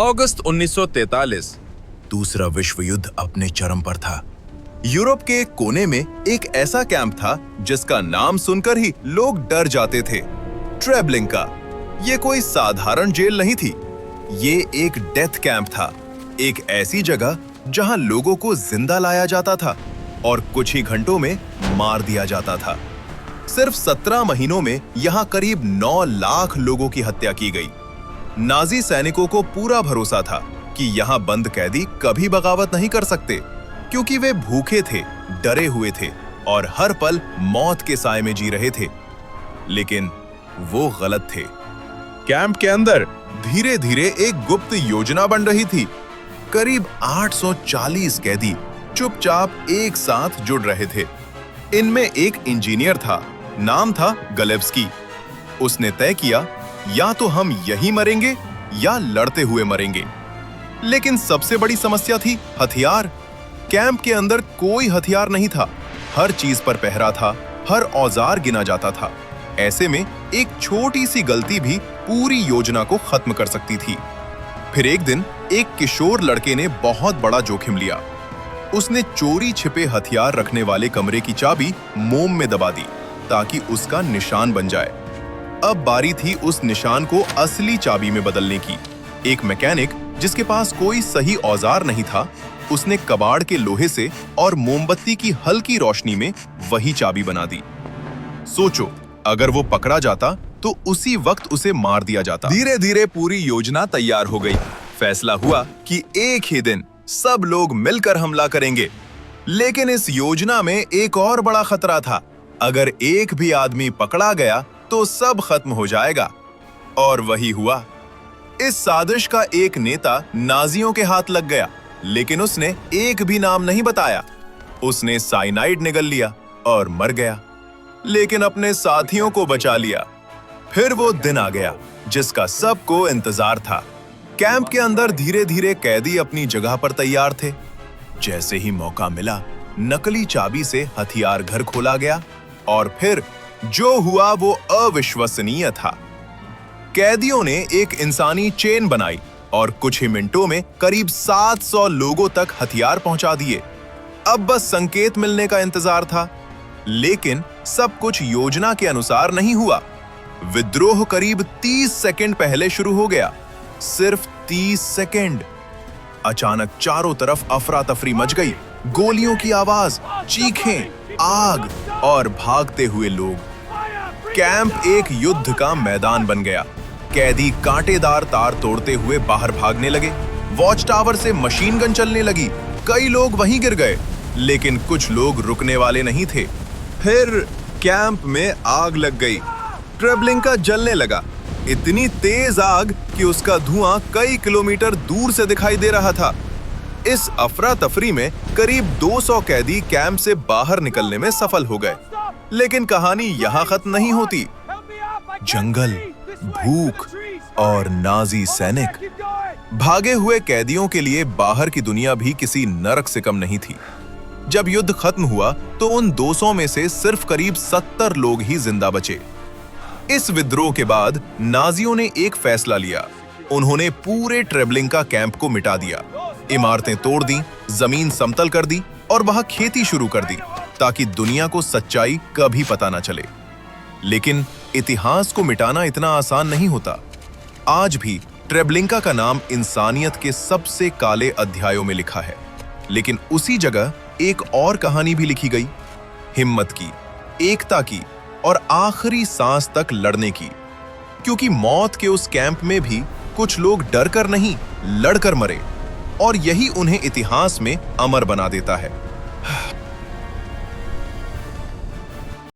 अगस्त 1943। दूसरा विश्व युद्ध अपने चरम पर था। यूरोप के एक कोने में एक ऐसा कैंप था जिसका नाम सुनकर ही लोग डर जाते थे, ट्रेबलिंका। ये कोई साधारण जेल नहीं थी, ये एक डेथ कैंप था, एक ऐसी जगह जहां लोगों को जिंदा लाया जाता था और कुछ ही घंटों में मार दिया जाता था। सिर्फ 17 महीनों में यहां करीब 9 लाख लोगों की हत्या की गई। नाजी सैनिकों को पूरा भरोसा था कि यहां बंद कैदी कभी बगावत नहीं कर सकते, क्योंकि वे भूखे थे, डरे हुए थे और हर पल मौत के साए में जी रहे थे। लेकिन वो गलत थे। कैंप के अंदर धीरे धीरे एक गुप्त योजना बन रही थी। करीब 840 कैदी चुपचाप एक साथ जुड़ रहे थे। इनमें एक इंजीनियर था, नाम था गलेव्स्की। उसने तय किया, या तो हम यहीं मरेंगे या लड़ते हुए मरेंगे। लेकिन सबसे बड़ी समस्या थी हथियार। कैंप के अंदर कोई हथियार नहीं था, हर चीज पर पहरा था, हर औजार गिना जाता था। ऐसे में एक छोटी सी गलती भी पूरी योजना को खत्म कर सकती थी। फिर एक दिन एक किशोर लड़के ने बहुत बड़ा जोखिम लिया। उसने चोरी छिपे हथियार रखने वाले कमरे की चाबी मोम में दबा दी ताकि उसका निशान बन जाए। अब बारी थी उस निशान को असली चाबी में बदलने की। एक मैकेनिक जिसके पास कोई सही औजार नहीं था, उसने कबाड़ के लोहे से और मोमबत्ती की हल्की रोशनी में वही चाबी बना दी। सोचो, अगर वो पकड़ा जाता तो उसी वक्त उसे मार दिया जाता। धीरे धीरे पूरी योजना तैयार हो गई। फैसला हुआ कि एक ही दिन सब लोग मिलकर हमला करेंगे। लेकिन इस योजना में एक और बड़ा खतरा था। अगर एक भी आदमी पकड़ा गया तो सब खत्म हो जाएगा। और वही हुआ। इस साजिश का एक नेता नाजियों के हाथ लग गया, लेकिन उसने एक भी नाम नहीं बताया। उसने साइनाइड निगल लिया और मर गया, लेकिन अपने साथियों को बचा लिया। फिर वो दिन आ गया जिसका सबको इंतजार था। कैंप के अंदर धीरे धीरे कैदी अपनी जगह पर तैयार थे। जैसे ही मौका मिला, नकली चाबी से हथियार घर खोला गया और फिर जो हुआ वो अविश्वसनीय था। कैदियों ने एक इंसानी चेन बनाई और कुछ ही मिनटों में करीब 700 लोगों तक हथियार पहुंचा दिए। अब बस संकेत मिलने का इंतजार था। लेकिन सब कुछ योजना के अनुसार नहीं हुआ। विद्रोह करीब 30 सेकंड पहले शुरू हो गया। सिर्फ 30 सेकंड। अचानक चारों तरफ अफरा तफरी मच गई। गोलियों की आवाज, चीखें, आग और भागते हुए लोग। कैंप एक युद्ध का मैदान बन गया। कैदी कांटेदार तार तोड़ते हुए बाहर भागने लगे। वॉच टावर से मशीन गन चलने लगी। कई लोग वहीं गिर गए, लेकिन कुछ लोग रुकने वाले नहीं थे। फिर कैंप में आग लग गई। ट्रेबलिंका जलने लगा। इतनी तेज आग कि उसका धुआं कई किलोमीटर दूर से दिखाई दे रहा था। इस अफरा तफरी में करीब 200 कैदी कैंप से बाहर निकलने में सफल हो गए। लेकिन कहानी यहाँ खत्म नहीं होती। जंगल, भूख और नाजी सैनिक। भागे हुए कैदियों के लिए बाहर की दुनिया भी किसी नरक से कम नहीं थी। जब युद्ध खत्म हुआ तो उन 200 में से सिर्फ करीब 70 लोग ही जिंदा बचे। इस विद्रोह के बाद नाजियों ने एक फैसला लिया। उन्होंने पूरे ट्रेबलिंका कैंप को मिटा दिया। इमारतें तोड़ दी, जमीन समतल कर दी और वहां खेती शुरू कर दी ताकि दुनिया को सच्चाई कभी पता ना चले। लेकिन इतिहास को मिटाना इतना आसान नहीं होता। आज भी ट्रेबलिंका का नाम इंसानियत के सबसे काले अध्यायों में लिखा है। लेकिन उसी जगह एक और कहानी भी लिखी गई, हिम्मत की, एकता की और आखिरी सांस तक लड़ने की। क्योंकि मौत के उस कैंप में भी कुछ लोग डर कर नहीं, लड़कर मरे, और यही उन्हें इतिहास में अमर बना देता है।